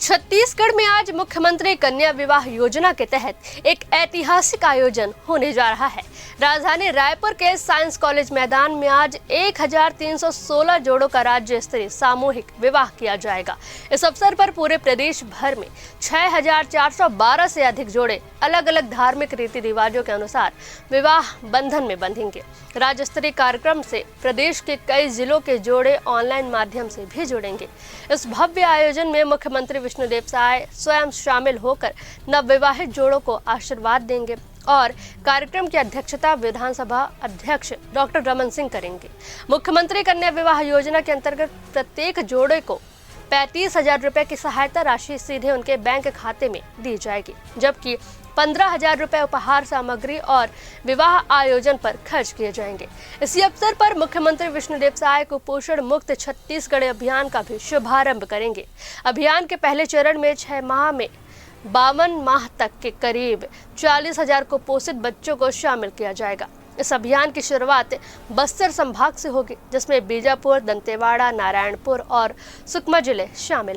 छत्तीसगढ़ में आज मुख्यमंत्री कन्या विवाह योजना के तहत एक ऐतिहासिक आयोजन होने जा रहा है। राजधानी रायपुर के साइंस कॉलेज मैदान में आज 1316 जोड़ों का राज्य स्तरीय सामूहिक विवाह किया जाएगा। इस अवसर पर पूरे प्रदेश भर में 6412 से अधिक जोड़े अलग अलग धार्मिक रीति रिवाजों के अनुसार विवाह बंधन में बंधेंगे। राज्य स्तरीय कार्यक्रम से प्रदेश के कई जिलों के जोड़े ऑनलाइन माध्यम से भी जुड़ेंगे। इस भव्य आयोजन में मुख्यमंत्री विष्णुदेव साय स्वयं शामिल होकर नवविवाहित जोड़ों को आशीर्वाद देंगे और कार्यक्रम की अध्यक्षता विधानसभा अध्यक्ष डॉक्टर रमन सिंह करेंगे। मुख्यमंत्री कन्या विवाह योजना के अंतर्गत प्रत्येक जोड़े को 35,000 रुपए की सहायता राशि सीधे उनके बैंक खाते में दी जाएगी, जबकि 15,000 रुपए उपहार सामग्री और विवाह आयोजन पर खर्च किए जाएंगे। इसी अवसर पर मुख्यमंत्री विष्णुदेव साय कुपोषण मुक्त छत्तीसगढ़ अभियान का भी शुभारंभ करेंगे। अभियान के पहले चरण में 6 माह में 52 माह तक के करीब 40,000 कुपोषित बच्चों को शामिल किया जाएगा। इस अभियान की शुरुआत बस्तर संभाग से होगी, जिसमें बीजापुर, दंतेवाड़ा, नारायणपुर और सुकमा जिले शामिल